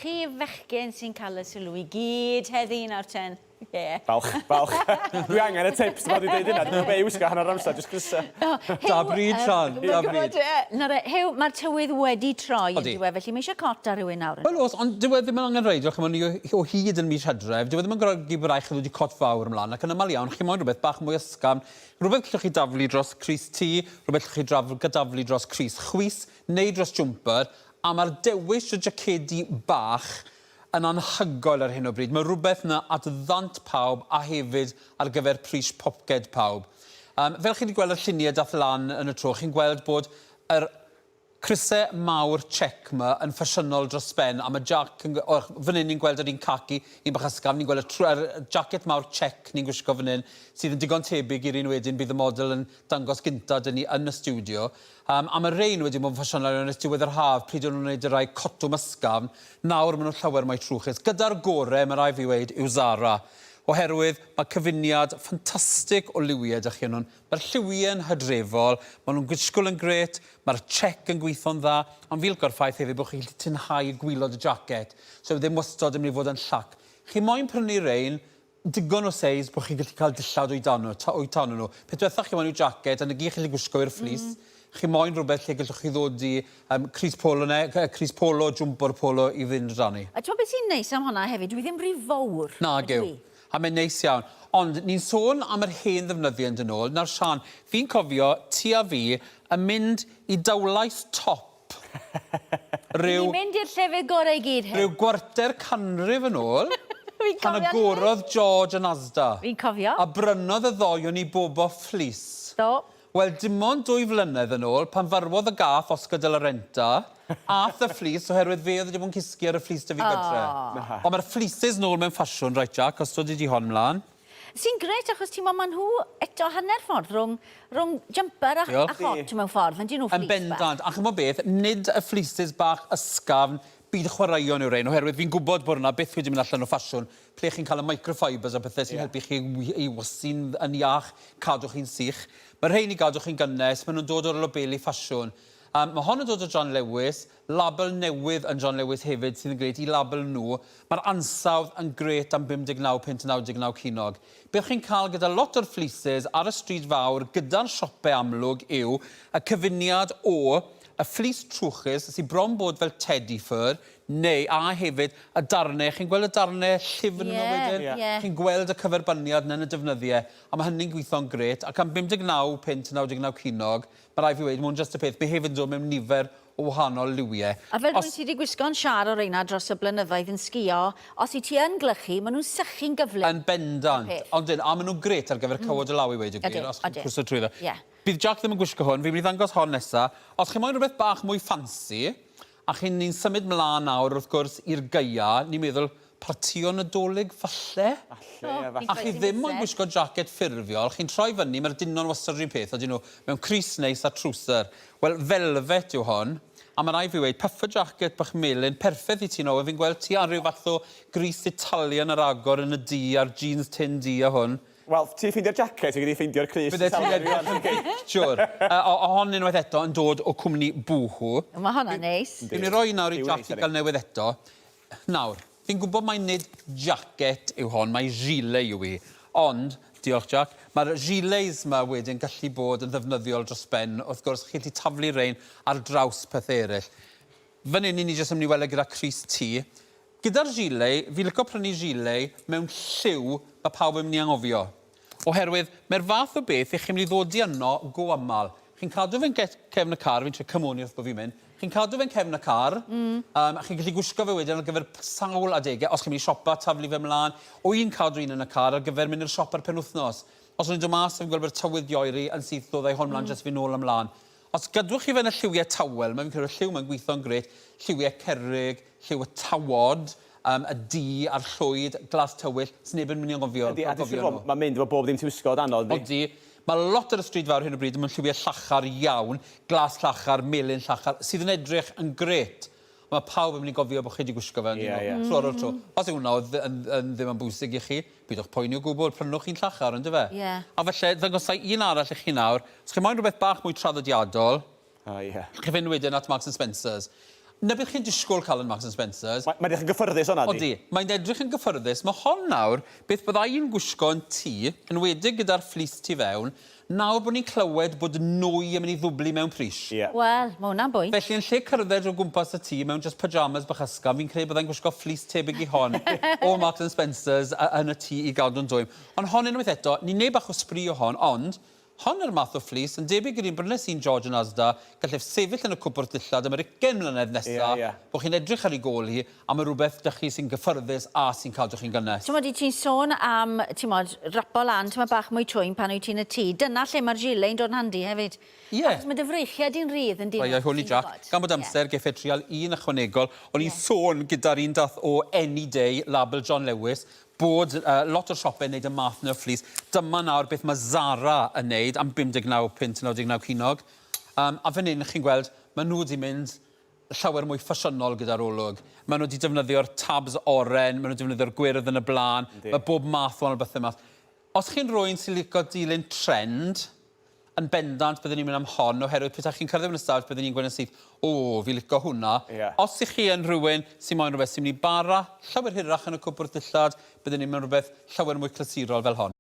chi fechgyn sy'n cael y sylw I gyd heddi 1 ar 10. Balch. Dwi angen y tips, ma di dweud hynna. Dwi'n be i wisgo hanner amser, jyst grysa. Dabrid, Sian, dabrid. Mae'r tywydd wedi troi yn diwedd, felly mae eisiau cot ar rhywun nawr. Wel oes, ond dyw e ddim yn angen reidio, chymod ni o hyd yn mis Hydref, dyw e ddim yn golygu bod eich wedi cot fawr ymlaen, ac yn ymal iawn, chi moyn rhywbeth bach mwy ysgafn, rhywbeth gallwch chi daflu dros Crys T, rhywbeth gallwch chi daflu dros Crys Chwys, neu dros jwmper, a mae'r dewis o jacedi bach yn anhygoel ar hyn o bryd. Mae rhywbeth yna at ddant pawb a hefyd ar gyfer pris popged pawb. Fel chi wedi gweld y lluniau dath lan yn y tro, chi'n gweld bod yr crysau mawr check yma yn ffasiynol dros ben, a mae Jack, fan hyn ni'n gweld yr un khaki, un bach ysgafn, ni'n gweld y jacket mawr check ni'n gwisgo fan hyn, sydd yn digon tebyg i'r un wedyn bydd y model yn dangos gynta dyn ni yn y studio. A mae rein wedi bod yn ffasiynol yn y diwedd yr haf, pryd o'n nhw'n gwneud y rai cotwm ysgafn, nawr maen nhw'n llawer mwy trwchus. Gyda'r gorau, mae rai fi wedi, yw Zara. Oherwydd mae cyfuniad ffantastig o liwiau dych chi nhw'n. Mae'r lliwiau yn hydrefol, maen nhw'n gwisgol yn gret, mae'r check yn gweithio'n dda, ond fi'n gorffaith hefyd bod chi'n gallu tynhau gwylod y jacket, so ddim wastod yn mynd i fod yn llac. Chi moyn prynu rein, digon o seis bod chi'n gallu cael dillad o'i tan nhw. Pe diwethaf chi moyn i'w jacket, yn y gych chi'n gallu gwisgo i'r fflis, chi moyn rhywbeth lle gallwch chi ddod i Crys Polo, Jwmpor Polo i fynd rannu. A ti'n beth sy'n neis am hwnna hefyd? Dwi ddim rhy fawr. Na, gew. A mae'n neis iawn. Ond ni'n sôn am yr hen ddefnyddiau yn ôl. Nawr, Sian, fi'n cofio ti a fi yn mynd i dawlais top. Ni'n mynd i'r llefydd gorau I gyd hyn. Rhyw gwarter canrif yn ôl. Pan agorodd George yn Asda. Fi'n cofio. A brynodd y ddoi o'n I bobo fflis. Do. Wel, dim ond 2 flynedd yn ôl, pan farwodd y gath Oscar de la Renta, ath y fflis, oherwydd fe oedd wedi bod yn cysgu ar y fflis dy fi gydre. Ond mae'r fflises nôl mewn ffasiwn, reit Jack, os dod i di hon mlaen. Sy'n gret, achos ti'n ma'n nhw eto hanner ffordd rhwng jumper a hot mewn ffordd, yn dyn nhw fflis bach. Yn bendant, a chymod beth, nid y fflises bach ysgafn byd chwaraeon yw'r ein, oherwydd fi'n gwybod bod hwnna beth wedi mynd allan o ffasiwn, ple chi'n cael y microfibers a bethau sy'n helpu chi i wasy'n yn iach, cadw chi'n sych. Mae'r rhain I gadw chi'n gynnes, maen nhw'n dod o'r lobeli ffasiwn. Mae hon yn dod o John Lewis, label newydd yn John Lewis hefyd sydd yn gret I label nhw. Mae'r ansawdd yn gret am 59.99 cinog. Beth chi'n cael gyda lot o'r fleeces ar y stryd fawr gyda'r siopau amlwg yw y cyfuniad o y fleece trwchus sy'n bron bod fel teddy fur, neu a hefyd y darnau. Chi'n gweld y darnau llyfn yma wedyn? Chi'n gweld y cyferbyniad yn y defnyddiau, a mae hynny'n gweithio'n gret. Ac am 59.99 cinog, mae rai fi wedi, mwyn just y peth, mae hefyd yn dod mewn nifer o wahanol liwiau. A fel rwy'n sydd wedi gwisgo'n siar o reina dros y blynyddoedd yn sgio, os I ti yn glychu, maen nhw'n sychu'n gyflym. Yn bendant. Ond a maen nhw'n gret ar gyfer cywod y law I wedi gwir, os chi'n cwsio trwy dda. Bydd Jack ddim yn gwisgo hwn, fi'n mynd I ddangos hon nesaf. Os chi'n moyn rhywbeth bach mwy ffansi, a chi'n ni'n symud mlaen nawr wrth gwrs i'r gaia, ni'n meddwl partio Nadolig falle? A chi ddim moyn gwisgo jacket ffurfiol, chi'n troi fyny, mae'r dynon wastad rhywun peth, ydyn nhw mewn Crys neis a trwser. Wel, velvet yw hon, a mae rai fi wedi puffer jacket bach melyn, perffaith I ti nawr, fi'n gweld ti ar ryw fath o gris Italian ar agor yn y D a'r jeans tin D a hwn. Wel, ti'n ffeindio'r jacket, ti'n ffeindio'r Crys. Bydde ti'n siwr. O hon unwaith eto yn dod o cwmni Boohoo. Mae hwnna'n neis. Fi'n rhoi nawr I Jack I gael newydd eto. Nawr, fi'n gwybod mai nid jacket yw hon, mae gilet yw I. Ond, diolch Jack, mae'r gilets yma wedyn gallu bod yn ddefnyddiol dros ben. Wrth gwrs, chi'n gallu taflu rein ar draws pethau eraill. Fan hyn ni jyst yn mynd I weld gyda Crys T. Gyda'r gilet, fi'n licio prynu gilet mewn lliw mae pawb yn mynd I anghofio. Oherwydd, mae'r fath o beth chi'n mynd I ddod I yno go amal. Chi'n cadw fe'n cefn y car, fi'n trwy cymwni wrth bod fi'n mynd. Chi'n cadw fe'n cefn y car, a chi'n gallu gwisgo fe wedyn ar gyfer sawl adegau, os chi'n mynd I siopa, taflu fe mlaen, o un cadw un yn y car ar gyfer mynd i'r siop ar penwythnos. Os o'n i'n dod mas, fi'n gweld bod tywydd ioeri yn syth ddod ei hon mlaen jyst fi'n ôl ymlaen. Os gadwch chi fe yn y lliwiau tawel, mae'n credu'r lliw mae'n gweithio'n gret, lliwiau cerrig, lliw y tawod, y D a'r llwyd, glas tywyll, sy'n neb yn mynd I anghofio. Mae'n mynd efo bob ddim ti'n wisgo anodd. Odi. Mae lot ar y stryd fawr hyn o bryd yn mynd lliwiau llachar iawn, glas llachar, melyn llachar, sydd yn edrych yn gret. Mae pawb yn mynd I gofio bod chi wedi gwisgo fe. Tro ar ôl tro. Os yw hwnna ddim yn bwysig I chi, bydwch poeni o gwbl, prynwch chi'n llachar, ynddo fe? A felly, ddangosau un arall I chi nawr, os chi'n moyn rhywbeth bach mwy traddodiadol, chi fynd wedyn at Marks and Spencers. Na bydd chi'n disgwyl cael yn Marks and Spencers. Mae'n edrych yn gyffyrddus hwnna, di? Odi, mae'n edrych yn gyffyrddus. Mae hon nawr, beth bydda i'n gwisgo yn tŷ, yn wedig gyda'r fleece tu fewn, nawr bod ni'n clywed bod nwy yn mynd i ddwblu mewn pris. Ie. Wel, mae hwnna'n bwynt. Felly, yn lle cerdded o gwmpas y tŷ mewn just pyjamas bach ysgafn, fi'n credu byddai'n gwisgo fleece tebyg i hon o Marks and Spencers yn y tŷ i gadw'n dwym. Ond hon unwaith eto, ni'n neud bach o sbri o hon, ond hon yw'r math o fleece, yn debyg i'r un brynes i'n George yn Asda, gallaf sefyll yn y cwbwr dillad am yr 20 mlynedd nesaf, bod chi'n edrych ar ei gôl hi, am y rhywbeth dych chi sy'n gyffyrddus a sy'n cadw chi'n gynnes. Ti'n modd, ti'n sôn am, ti'n modd, rapo lan, ti'n modd bach mwy twyn pan wyt ti'n y tŷ. Dyna lle mae'r gilet yn dod yn handi hefyd. Ie. Achos mae dyfreichiad i'n rydd yn Rai, hwn i Jack. Gan bod amser, geff e trial un ychwanegol, o'n i'n sôn gyda'r un dath o Any Day, label John Lewis, bod lot o'r siopau yn neud y math yna o fleece. Dyma nawr beth mae Zara yn neud am 59 pint 99 cinog. A fan hyn, chi'n gweld, maen nhw wedi mynd llawer mwy ffasiynol gyda'r olwg. Maen nhw wedi defnyddio'r tabs oren, maen nhw wedi defnyddio'r gwyrdd yn y blaen, mae bob math o'n bethau math. Os chi'n rwy'n sy'n licio dilyn trend, yn bendant byddwn ni'n mynd am hon, oherwydd pethau chi'n cyrraedd yn y stafell byddwn ni'n gweud yn syth, fi licio hwnna. Os ych chi yn rhywun sy'n moyn rhywbeth sy'n mynd i bara, llawer hirach yn y cwbwr dillad, byddwn ni'n mynd rhywbeth llawer mwy clasurol fel hon.